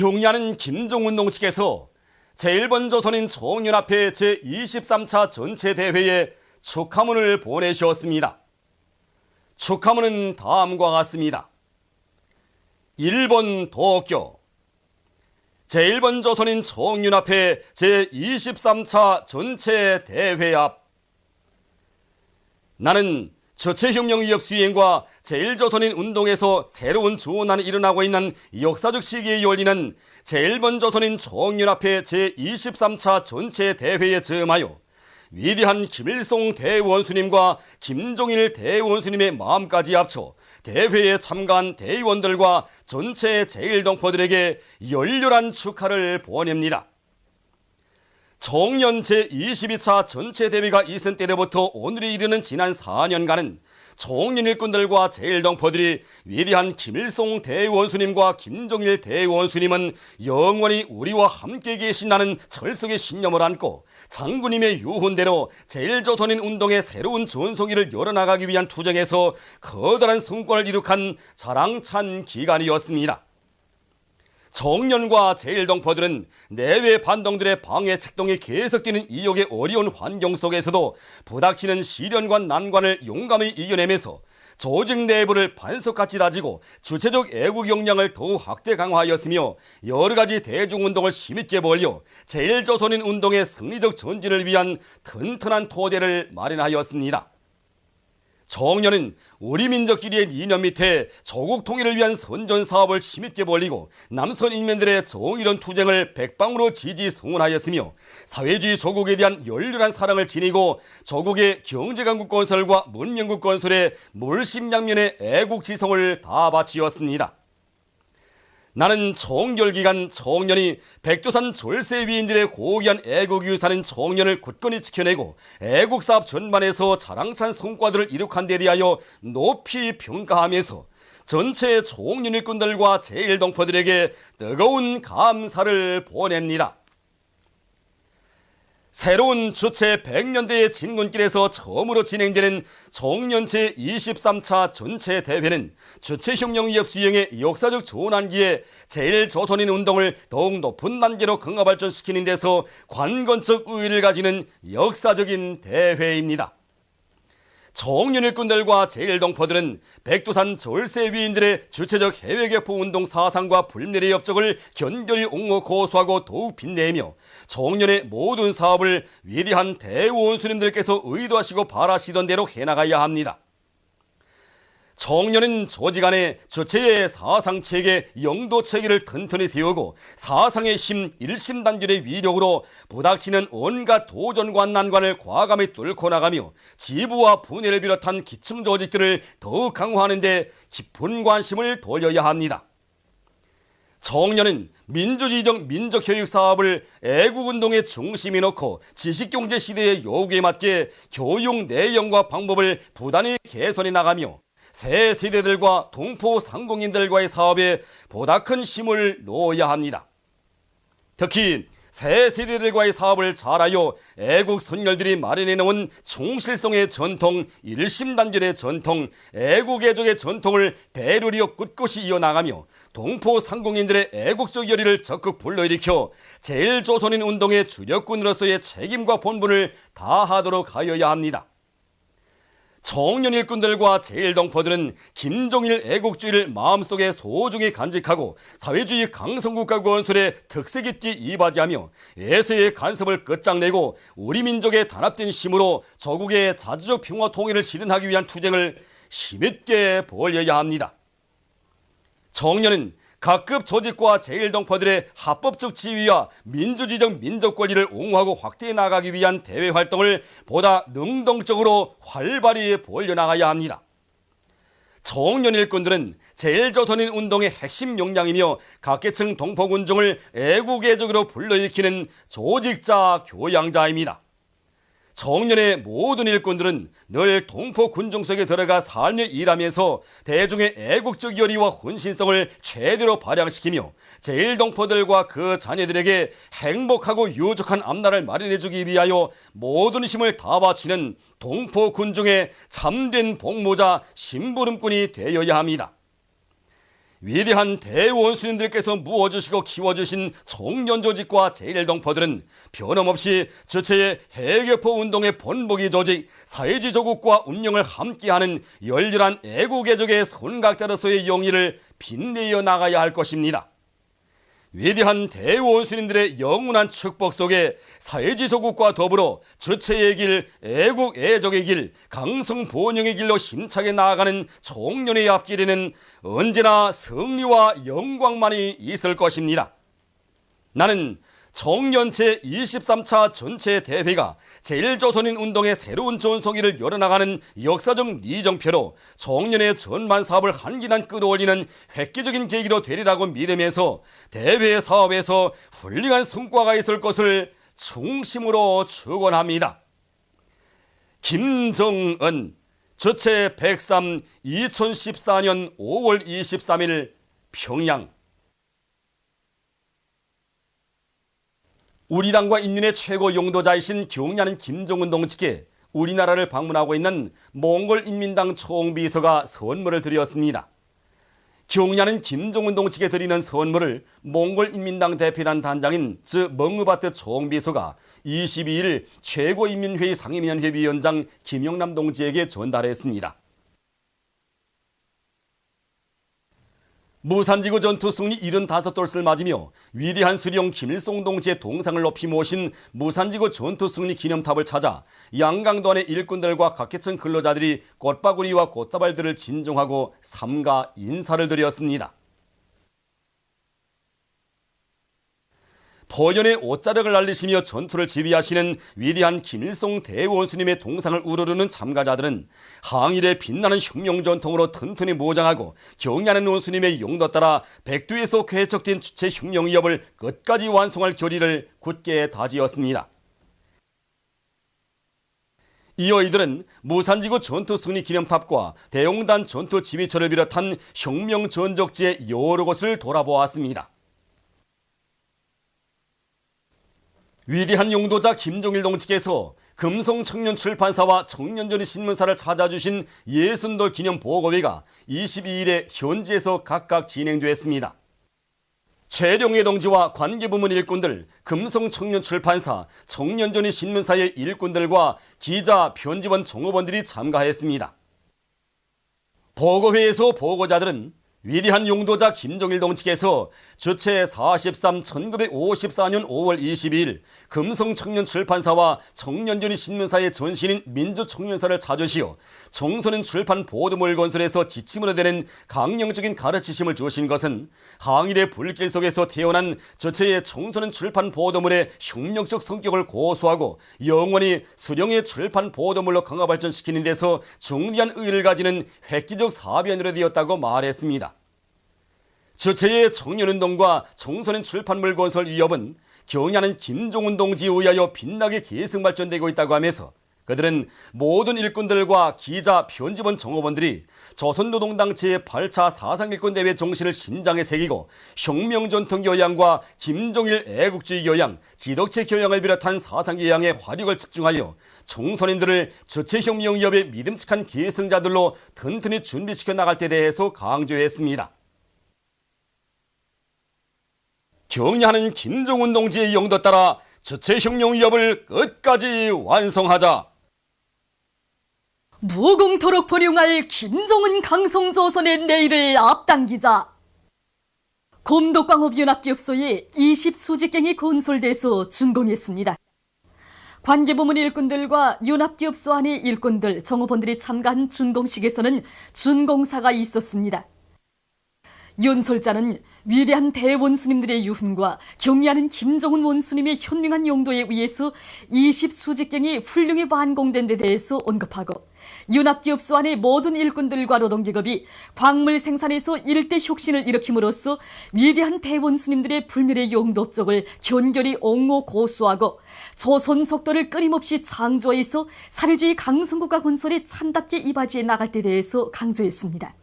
경의하는 김종운동 측에서 제1번 조선인 총연합회 제23차 전체대회에 축하문을 보내주었습니다. 축하문은 다음과 같습니다. 1번 도쿄 제1번 조선인 총연합회 제23차 전체대회 앞 나는 주체혁명 위협 수행과 제1조선인 운동에서 새로운 전환이 일어나고 있는 역사적 시기에 열리는 제1번 조선인 총연합회 제23차 전체대회에 점하여 위대한 김일성 대원수님과 김종일 대원수님의 마음까지 합쳐 대회에 참가한 대의원들과 전체 제1동포들에게 열렬한 축하를 보냅니다. 청년 제22차 전체대회가 있은 때로부터 오늘에 이르는 지난 4년간은 청년 일꾼들과 제1동포들이 위대한 김일성 대원수님과 김종일 대원수님은 영원히 우리와 함께 계신다는 철석의 신념을 안고 장군님의 유훈대로 제1조선인 운동의 새로운 전성기를 열어나가기 위한 투쟁에서 커다란 성과를 이룩한 자랑찬 기간이었습니다. 청년과 제1동포들은 내외 반동들의 방해 책동이 계속되는 이역의 어려운 환경 속에서도 부닥치는 시련과 난관을 용감히 이겨내면서 조직 내부를 반석같이 다지고 주체적 애국 역량을 더욱 확대 강화하였으며 여러가지 대중운동을 힘있게 벌여 제1조선인 운동의 승리적 전진을 위한 튼튼한 토대를 마련하였습니다. 청년은 우리 민족끼리의 이념 밑에 조국 통일을 위한 선전사업을 힘있게 벌이고 남선 인민들의 정의로운 투쟁을 백방으로 지지 성원하였으며 사회주의 조국에 대한 열렬한 사랑을 지니고 조국의 경제강국 건설과 문명국 건설에 물심양면의 애국지성을 다 바치었습니다. 나는 총결기간 청년이 백두산 졸세 위인들의 고귀한 애국유산인 청년을 굳건히 지켜내고 애국사업 전반에서 자랑찬 성과들을 이룩한 데 대하여 높이 평가하면서 전체 청년 일꾼들과 제1동포들에게 뜨거운 감사를 보냅니다. 새로운 주체 100년대의 진군길에서 처음으로 진행되는 청년 제23차 전체대회는 주체혁명 위협 수행의 역사적 전환기에 제1조선인 운동을 더욱 높은 단계로 강화발전시키는 데서 관건적 의의를 가지는 역사적인 대회입니다. 청년 일꾼들과 제1동포들은 백두산 졸세 위인들의 주체적 해외개포 운동 사상과 불멸의 업적을 견고히 옹호 고수하고 더욱 빛내며 청년의 모든 사업을 위대한 대원수님들께서 의도하시고 바라시던 대로 해나가야 합니다. 청년은 조직 안에 주체의 사상체계, 영도체계를 튼튼히 세우고 사상의 힘, 일심단결의 위력으로 부닥치는 온갖 도전과 난관을 과감히 뚫고 나가며 지부와 분해를 비롯한 기층 조직들을 더욱 강화하는 데 깊은 관심을 돌려야 합니다. 청년은 민주주의적 민족교육 사업을 애국운동의 중심에 놓고 지식경제 시대의 요구에 맞게 교육 내용과 방법을 부단히 개선해 나가며 새 세대들과 동포 상공인들과의 사업에 보다 큰 힘을 놓아야 합니다. 특히 새 세대들과의 사업을 잘하여 애국 선열들이 마련해 놓은 충실성의 전통, 일심단결의 전통, 애국애족의 전통을 대르리어 꿋꿋이 이어나가며 동포 상공인들의 애국적 열의를 적극 불러일으켜 제1조선인 운동의 주력군으로서의 책임과 본분을 다하도록 하여야 합니다. 청년 일꾼들과 제1동포들은 김종일 애국주의를 마음속에 소중히 간직하고 사회주의 강성국가 건설에 특색 있게 이바지하며 예세의 간섭을 끝장내고 우리 민족의 단합된 힘으로 조국의 자주적 평화 통일을 실현하기 위한 투쟁을 힘있게 벌여야 합니다. 청년은 각급 조직과 제1동포들의 합법적 지위와 민주주의적 민족 권리를 옹호하고 확대해 나가기 위한 대외 활동을 보다 능동적으로 활발히 벌여나가야 합니다. 청년 일꾼들은 제1조선인 운동의 핵심 역량이며 각계층 동포군중을 애국애족으로 불러일으키는 조직자, 교양자입니다. 청년의 모든 일꾼들은 늘 동포 군중 속에 들어가 삶에 일하면서 대중의 애국적 열의와 헌신성을 최대로 발양시키며 제1동포들과 그 자녀들에게 행복하고 유족한 앞날을 마련해주기 위하여 모든 힘을 다 바치는 동포 군중의 참된 복무자 심부름꾼이 되어야 합니다. 위대한 대원수님들께서 무어주시고 키워주신 청년조직과 제1동포들은 변함없이 주체의 해계포 운동의 본보기 조직, 사회주의 조국과 운명을 함께하는 열렬한 애국애족의 선각자로서의 영예를 빛내어 나가야 할 것입니다. 위대한 대원수님들의 영원한 축복 속에 사회주의 조국과 더불어 주체의 길, 애국 애족의 길, 강성 번영의 길로 힘차게 나아가는 청년의 앞길에는 언제나 승리와 영광만이 있을 것입니다. 나는 청년 제23차 전체 대회가 제1조선인 운동의 새로운 전성기를 열어나가는 역사적 리정표로 청년의 전반 사업을 한 기단 끌어올리는 획기적인 계기로 되리라고 믿으면서 대회 사업에서 훌륭한 성과가 있을 것을 중심으로 축원합니다. 김정은 주체 103 2014년 5월 23일 평양. 우리 당과 인민의 최고 용도자이신 경야는 김정은 동지께 우리나라를 방문하고 있는 몽골 인민당 총비서가 선물을 드렸습니다. 경야는 김정은 동지께 드리는 선물을 몽골 인민당 대표단 단장인 멍으바트 총비서가 22일 최고인민회의 상임위원회 위원장 김영남 동지에게 전달했습니다. 무산지구 전투 승리 75돌을 맞으며 위대한 수령 김일성 동지의 동상을 높이 모신 무산지구 전투 승리 기념탑을 찾아 양강도 안의 일꾼들과 각계층 근로자들이 꽃바구니와 꽃다발들을 진정하고 삼가 인사를 드렸습니다. 포연의 옷자락을 날리시며 전투를 지휘하시는 위대한 김일성 대원수님의 동상을 우러르는 참가자들은 항일의 빛나는 혁명전통으로 튼튼히 무장하고 경야하는 원수님의 용도 따라 백두에서 쾌척된 주체 혁명위협을 끝까지 완성할 결의를 굳게 다지었습니다. 이어 이들은 무산지구 전투승리 기념탑과 대용단 전투지휘처를 비롯한 혁명 전적지의 여러 곳을 돌아보았습니다. 위대한 용도자 김종일 동지께서 금성청년출판사와 청년전의 신문사를 찾아주신 60돌 기념 보고회가 22일에 현지에서 각각 진행되었습니다. 최룡해 동지와 관계부문 일꾼들, 금성청년출판사, 청년전의 신문사의 일꾼들과 기자, 편집원, 종업원들이 참가했습니다. 보고회에서 보고자들은 위대한 용도자 김종일 동지께서 주체 43 1954년 5월 22일 금성청년출판사와 청년전의 신문사의 전신인 민주청년사를 찾으시어 청소년 출판 보도물 건설에서 지침으로 되는 강령적인 가르치심을 주신 것은 항일의 불길 속에서 태어난 주체의 청소년 출판 보도물의 혁명적 성격을 고수하고 영원히 수령의 출판 보도물로 강화 발전시키는 데서 중대한 의의를 가지는 획기적 사변으로 되었다고 말했습니다. 주체의 청년운동과 청소년 출판물 건설 위협은 경야는 김종은 동지에 의하여 빛나게 계승 발전되고 있다고 하면서 그들은 모든 일꾼들과 기자, 편집원, 종업원들이 조선노동당 제8차 사상일꾼대회 정신을 심장에 새기고 혁명전통 교양과 김종일 애국주의 교양, 지덕체 교양을 비롯한 사상 교양에 화력을 집중하여 청소년들을 주체혁명위협의 믿음직한 계승자들로 튼튼히 준비시켜 나갈 때 대해서 강조했습니다. 경야하는 김정은 동지의 영도 따라 주체혁명위협을 끝까지 완성하자. 무궁토록 번영할 김정은 강성조선의 내일을 앞당기자. 곰덕광업연합기업소에 20수직갱이 건설돼서 준공했습니다. 관계부문 일꾼들과 연합기업소 안의 일꾼들, 정업원들이 참가한 준공식에서는 준공사가 있었습니다. 연설자는 위대한 대원수님들의 유훈과 경리하는 김정은 원수님의 현명한 용도에 의해서 20수직갱이 훌륭히 완공된 데 대해서 언급하고 연합기업소 안의 모든 일꾼들과 노동기업이 광물 생산에서 일대 혁신을 일으킴으로써 위대한 대원수님들의 불멸의 용도 업적을 견결히 옹호 고수하고 조선 속도를 끊임없이 창조해서 사회주의 강성국가 건설에 참답게 이바지해 나갈 때 대해서 강조했습니다.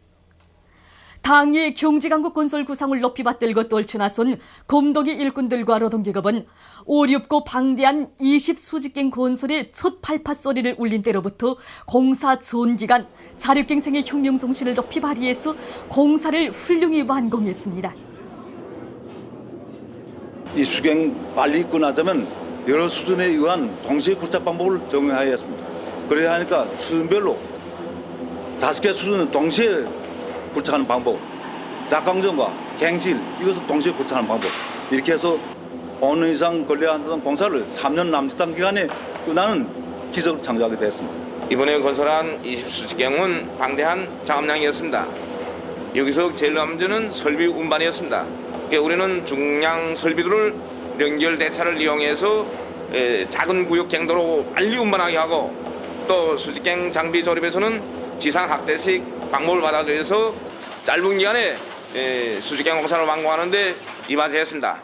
당의 경제강국 건설 구상을 높이 받들고 떨쳐나선 검도기 일꾼들과 노동계급은 어렵고 방대한 20수직갱 건설의 첫 발파소리를 울린 때로부터 공사 전기간 자력갱생의 혁명정신을 높이 발휘해서 공사를 훌륭히 완공했습니다. 이 수경 빨리 끝나자면 여러 수준에 의한 동시에 굴착 방법을 적용해야 했습니다. 그래야 하니까 수준별로 5개 수준을 동시에 굴착하는 방법, 작강정과 갱실 이것을 동시에 굴착하는 방법, 이렇게 해서 5년 이상 걸려야 한다는 공사를 3년 남짓한 기간에 끝나는 기적을 창조하게 됐습니다. 이번에 건설한 20수직경은 방대한 작업량이었습니다. 여기서 제일 어려운 문제는 설비 운반이었습니다. 우리는 중량 설비들을 연결 대차를 이용해서 작은 구역 갱도로 빨리 운반하게 하고, 또 수직갱 장비 조립에서는 지상 확대식 방법을 받아들여서 짧은 기간에 수직갱 공사를 완공하는 데 이바지했습니다.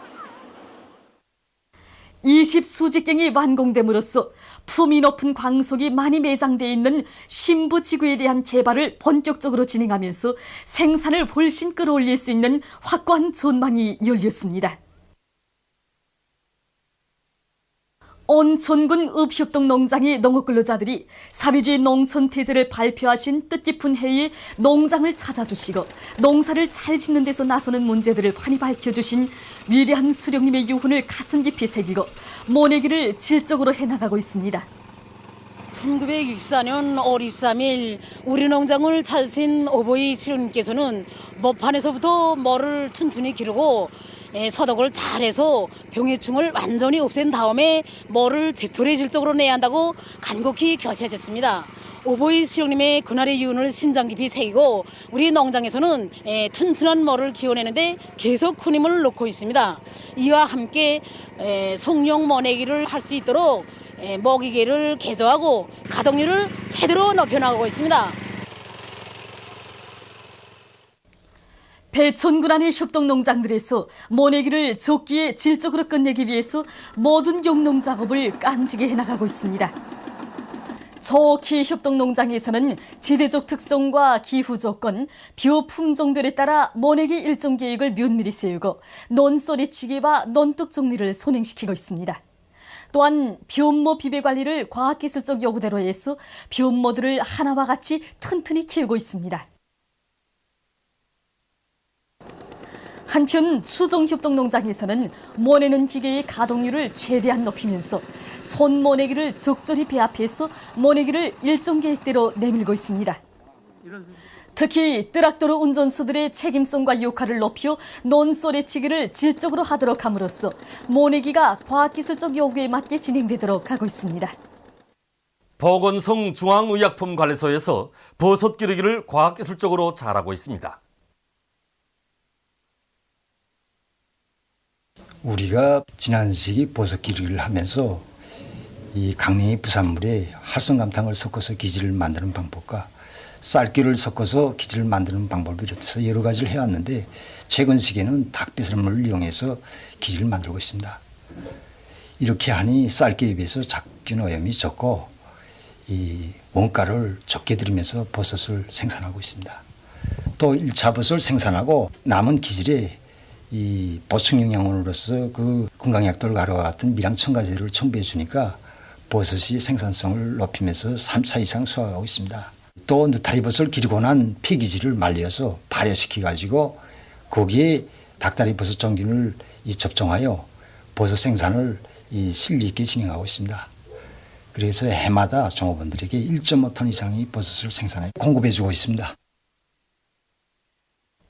20수직갱이 완공됨으로써 품위 높은 광석이 많이 매장되어 있는 신부지구에 대한 개발을 본격적으로 진행하면서 생산을 훨씬 끌어올릴 수 있는 확고한 전망이 열렸습니다. 온 전군 읍협동 농장의 농업근로자들이 사회주의 농촌태제를 발표하신 뜻깊은 해에 농장을 찾아주시고 농사를 잘 짓는 데서 나서는 문제들을 환히 밝혀주신 위대한 수령님의 유훈을 가슴 깊이 새기고 모내기를 질적으로 해나가고 있습니다. 1964년 5월 23일 우리 농장을 찾으신 오보이 수령님께서는 모판에서부터 모를 튼튼히 기르고 소독을 잘해서 병해충을 완전히 없앤 다음에 모를 제철의 질적으로 내야 한다고 간곡히 교시하셨습니다. 오보이 수령님의 그날의 유언을 심장 깊이 새기고 우리 농장에서는 튼튼한 모를 키워내는데 계속 큰 힘을 놓고 있습니다. 이와 함께 송용 모내기를 할 수 있도록 모기계를 개조하고 가동률을 제대로 높여나가고 있습니다. 배천군 안의 협동농장들에서 모내기를 적기에 질적으로 끝내기 위해서 모든 용농 작업을 깐지게 해나가고 있습니다. 저키 협동농장에서는 지대적 특성과 기후 조건, 벼 품종별에 따라 모내기 일정 계획을 면밀히 세우고 논소리치기와 논뚝 정리를 선행시키고 있습니다. 또한 벼모 비배 관리를 과학기술적 요구대로 해서 벼모들을 하나와 같이 튼튼히 키우고 있습니다. 한편 수종협동농장에서는 모내는 기계의 가동률을 최대한 높이면서 손모내기를 적절히 배합해서 모내기를 일정 계획대로 내밀고 있습니다. 특히 트랙터로 운전수들의 책임성과 역할을 높여 논소리치기를 질적으로 하도록 함으로써 모내기가 과학기술적 요구에 맞게 진행되도록 하고 있습니다. 보건성 중앙의약품관리소에서 버섯 기르기를 과학기술적으로 잘하고 있습니다. 우리가 지난 시기 버섯 기르기를 하면서 이 강냉이 부산물에 활성감탕을 섞어서 기질을 만드는 방법과 쌀기를 섞어서 기질을 만드는 방법을 비롯해서 여러 가지를 해왔는데 최근 시기에는 닭배설물을 이용해서 기질을 만들고 있습니다. 이렇게 하니 쌀기에 비해서 잡균 오염이 적고 이 원가를 적게 들이면서 버섯을 생산하고 있습니다. 또 1차 버섯을 생산하고 남은 기질에 이 보충 영양원으로서 그 건강약돌 가루와 같은 미량 첨가제를 첨부해 주니까 버섯이 생산성을 높이면서 3차 이상 수확하고 있습니다. 또 느타리 버섯을 기르고 난 폐기질을 말려서 발효시켜 가지고 거기에 닭다리 버섯 정균을 접종하여 버섯 생산을 실리 있게 진행하고 있습니다. 그래서 해마다 종업원들에게 1.5톤 이상의 버섯을 생산해 공급해 주고 있습니다.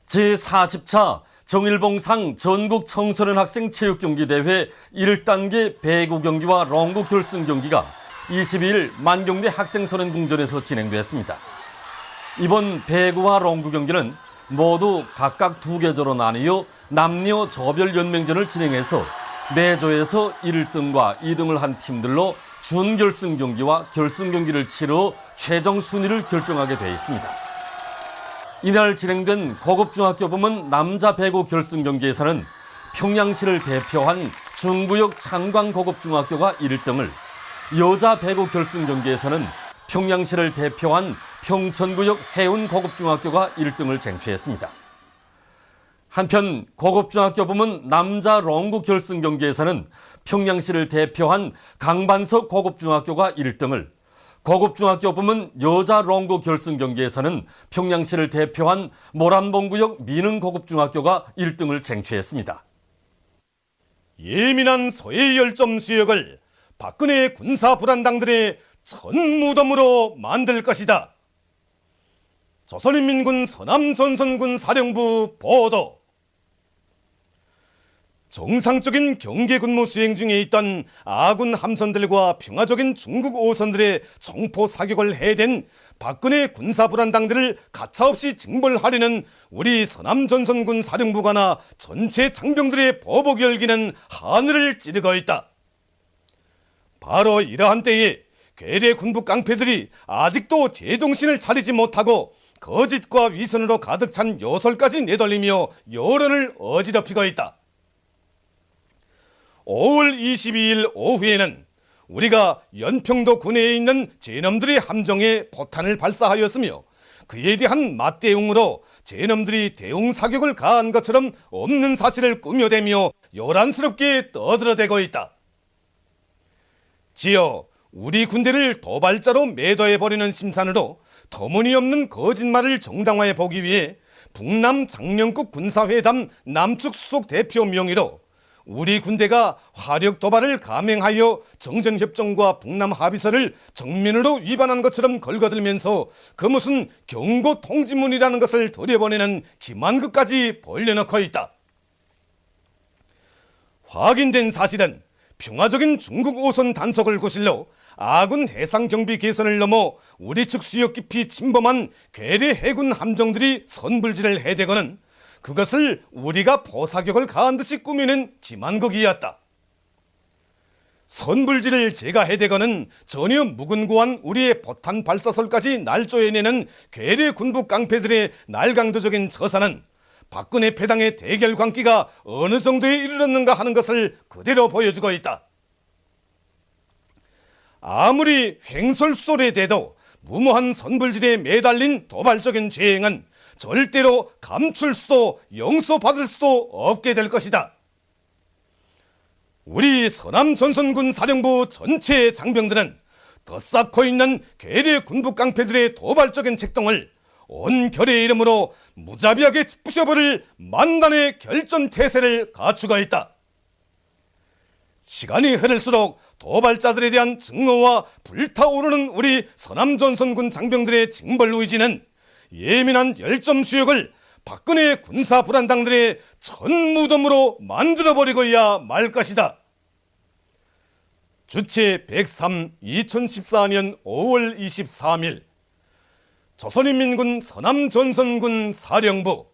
제40차 정일봉상 전국 청소년 학생 체육경기대회 1단계 배구 경기와 롱구 결승 경기가 22일 만경대 학생선언궁전에서 진행됐습니다. 이번 배구와 롱구 경기는 모두 각각 2계조로 나뉘어 남녀 조별 연맹전을 진행해서 매조에서 1등과 2등을 한 팀들로 준결승 경기와 결승 경기를 치러 최종 순위를 결정하게 되어 있습니다. 이날 진행된 고급중학교 부문 남자 배구 결승 경기에서는 평양시를 대표한 중구역 창광고급중학교가 1등을, 여자 배구 결승 경기에서는 평양시를 대표한 평천구역 해운고급중학교가 1등을 쟁취했습니다. 한편 고급중학교 부문 남자 롱구 결승 경기에서는 평양시를 대표한 강반석 고급중학교가 1등을, 고급중학교 부문 여자 롱구 결승 경기에서는 평양시를 대표한 모란봉구역 민흥고급중학교가 1등을 쟁취했습니다. 예민한 소의 열점 수역을 박근혜 군사 불안당들의 천무덤으로 만들 것이다. 조선인민군 서남전선군 사령부 보도. 정상적인 경계 근무 수행 중에 있던 아군 함선들과 평화적인 중국 오선들의 총포 사격을 해댄 박근혜 군사 불안당들을 가차없이 징벌하려는 우리 서남전선군 사령부가나 전체 장병들의 보복 열기는 하늘을 찌르고 있다. 바로 이러한 때에 괴뢰 군부 깡패들이 아직도 제정신을 차리지 못하고 거짓과 위선으로 가득 찬 요설까지 내돌리며 여론을 어지럽히고 있다. 5월 22일 오후에는 우리가 연평도 군내에 있는 제놈들의 함정에 포탄을 발사하였으며 그에 대한 맞대응으로 제놈들이 대응 사격을 가한 것처럼 없는 사실을 꾸며대며 요란스럽게 떠들어대고 있다. 지어 우리 군대를 도발자로 매도해버리는 심산으로 터무니없는 거짓말을 정당화해 보기 위해 북남 장명국 군사회담 남측 수석 대표 명의로 우리 군대가 화력 도발을 감행하여 정전협정과 북남 합의서를 정면으로 위반한 것처럼 걸거들면서 그 무슨 경고 통지문이라는 것을 들여보내는 기만극까지 벌려놓고 있다. 확인된 사실은 평화적인 중국 오선 단속을 구실로 아군 해상경비 개선을 넘어 우리 측 수역 깊이 침범한 괴뢰 해군 함정들이 선불질을 해대고는 그것을 우리가 포사격을 가한 듯이 꾸미는 기만극이었다. 선불질을 제가 해대고는 전혀 무근고한 우리의 포탄 발사설까지 날조해내는 괴뢰 군부 깡패들의 날강도적인 처사는 박근혜 패당의 대결 광기가 어느 정도에 이르렀는가 하는 것을 그대로 보여주고 있다. 아무리 횡설수설에 대도 무모한 선불질에 매달린 도발적인 죄행은 절대로 감출 수도 용서받을 수도 없게 될 것이다. 우리 서남전선군 사령부 전체 장병들은 더 쌓고 있는 괴뢰 군부 깡패들의 도발적인 책동을 온 결의 이름으로 무자비하게 부셔버릴 만단의 결전태세를 갖추고 있다. 시간이 흐를수록 도발자들에 대한 증오와 불타오르는 우리 서남전선군 장병들의 징벌 의지는 예민한 열점 수역을 박근혜 군사 불안당들의 천무덤으로 만들어버리고야 말 것이다. 주체 103 2014년 5월 23일 조선인민군 서남전선군 사령부.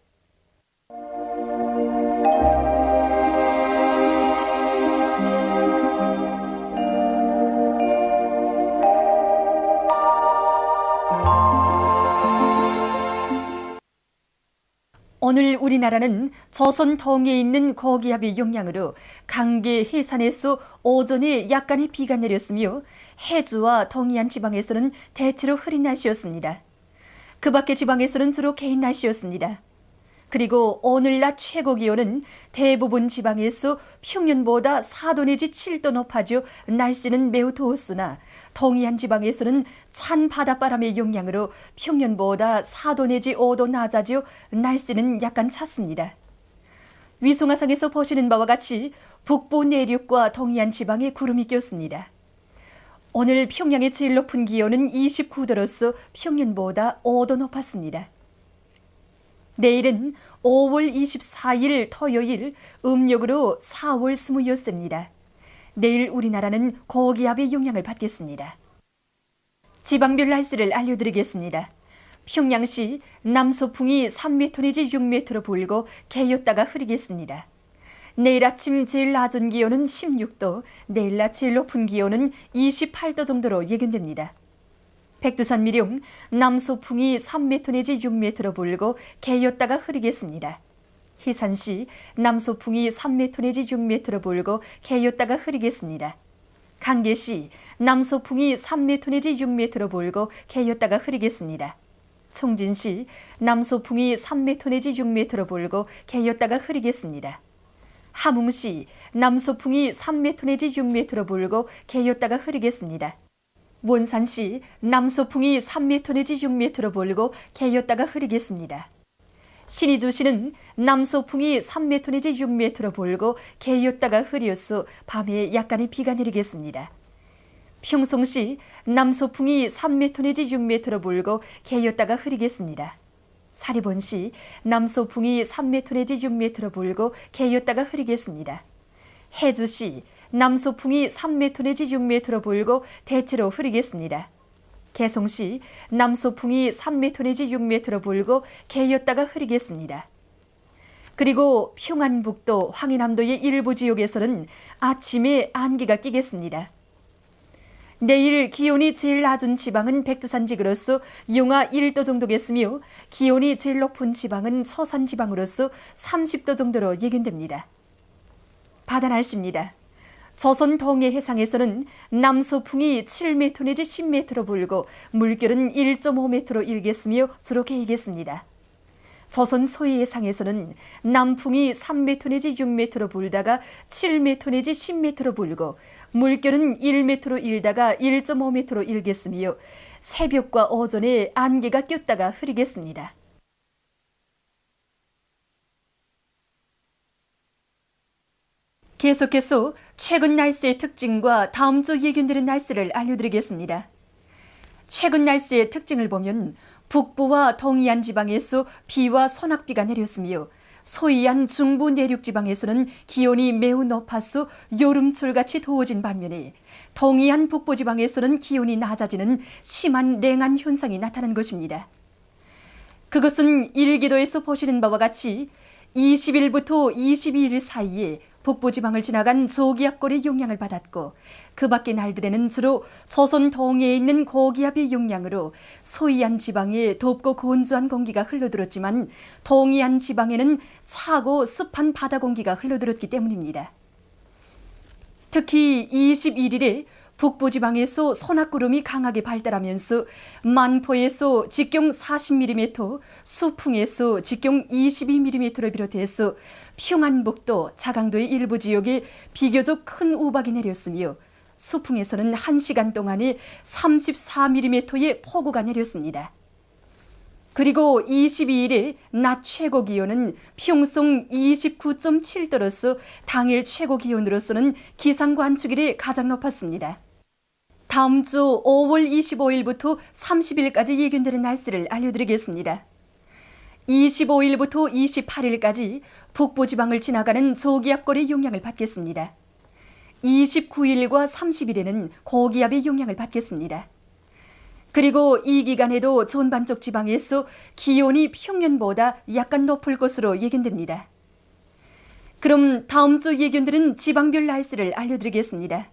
오늘 우리나라는 조선 동해에 있는 고기압의 영향으로 강계 해산에서 오전에 약간의 비가 내렸으며 해주와 동해안 지방에서는 대체로 흐린 날씨였습니다. 그 밖의 지방에서는 주로 개인 날씨였습니다. 그리고 오늘 낮 최고 기온은 대부분 지방에서 평년보다 4도 내지 7도 높아져 날씨는 매우 더웠으나 동해안 지방에서는 찬 바닷바람의 영향으로 평년보다 4도 내지 5도 낮아져 날씨는 약간 찼습니다. 위성화상에서 보시는 바와 같이 북부 내륙과 동해안 지방에 구름이 꼈습니다. 오늘 평양의 제일 높은 기온은 29도로서 평년보다 5도 높았습니다. 내일은 5월 24일 토요일 음력으로 4월 20일입니다. 내일 우리나라는 고기압의 영향을 받겠습니다. 지방별 날씨를 알려드리겠습니다. 평양시 남서풍이 3m 내지 6m로 불고 개였다가 흐리겠습니다. 내일 아침 제일 낮은 기온은 16도, 내일 낮 제일 높은 기온은 28도 정도로 예견됩니다. 백두산 미룡 남서풍이 3m 내지 6m로 불고 개였다가 흐리겠습니다. 희산시 남서풍이 3m 내지 6m로 불고 개였다가 흐리겠습니다. 강계시 남서풍이 3m 내지 6m로 불고 개였다가 흐리겠습니다. 총진시 남소풍이 3m 내지 6m로 불고 개였다가 흐리겠습니다. 함흥시 남소풍이 3m 내지 6m로 불고 개였다가 흐리겠습니다. 원산시 남소풍이 3m 내지 6m로 불고 개였다가 흐리겠습니다. 신의주시는 남소풍이 3m 내지 6m로 불고 개였다가 흐리어서 밤에 약간의 비가 내리겠습니다. 평송시 남소풍이 3m 내지 6m로 불고 개였다가 흐리겠습니다. 사리본시 남소풍이 3m 내지 6m로 불고 개였다가 흐리겠습니다. 해주시 남소풍이 3m 내지 6m로 불고 대체로 흐리겠습니다. 개송시 남소풍이 3m 내지 6m로 불고 개였다가 흐리겠습니다. 그리고 평안북도 황해남도의 일부 지역에서는 아침에 안개가 끼겠습니다. 내일 기온이 제일 낮은 지방은 백두산지구로서 영하 1도 정도겠으며 기온이 제일 높은 지방은 서산지방으로서 30도 정도로 예견됩니다. 바다 날씨입니다. 조선 동해 해상에서는 남소풍이 7m 내지 10m로 불고 물결은 1.5m로 일겠으며 주로 개이겠습니다. 조선 서해 해상에서는 남풍이 3m 내지 6m로 불다가 7m 내지 10m로 불고 물결은 1m로 일다가 1.5m로 일겠으며 새벽과 오전에 안개가 꼈다가 흐리겠습니다. 계속해서 최근 날씨의 특징과 다음 주 예견되는 날씨를 알려드리겠습니다. 최근 날씨의 특징을 보면 북부와 동해안 지방에서 비와 소낙비가 내렸으며 서해안 중부 내륙 지방에서는 기온이 매우 높아서 여름철같이 더워진 반면에 동해안 북부 지방에서는 기온이 낮아지는 심한 냉한 현상이 나타난 것입니다. 그것은 일기도에서 보시는 바와 같이 20일부터 22일 사이에 북부지방을 지나간 저기압골의 영향을 받았고 그 밖의 날들에는 주로 조선 동해에 있는 고기압의 영향으로 서해안 지방에 덥고 건조한 공기가 흘러들었지만 동해안 지방에는 차고 습한 바다 공기가 흘러들었기 때문입니다. 특히 21일에 북부지방에서 소낙구름이 강하게 발달하면서 만포에서 직경 40mm, 수풍에서 직경 22mm를 비롯해서 평안북도, 자강도의 일부 지역에 비교적 큰 우박이 내렸으며 수풍에서는 1시간 동안에 34mm의 폭우가 내렸습니다. 그리고 22일에 낮 최고 기온은 평송 29.7도로서 당일 최고 기온으로서는 기상관측일에 가장 높았습니다. 다음 주 5월 25일부터 30일까지 예견되는 날씨를 알려드리겠습니다. 25일부터 28일까지 북부지방을 지나가는 저기압골의 영향을 받겠습니다. 29일과 30일에는 고기압의 영향을 받겠습니다. 그리고 이 기간에도 전반적 지방에서 기온이 평년보다 약간 높을 것으로 예견됩니다. 그럼 다음 주 예견되는 지방별 날씨를 알려드리겠습니다.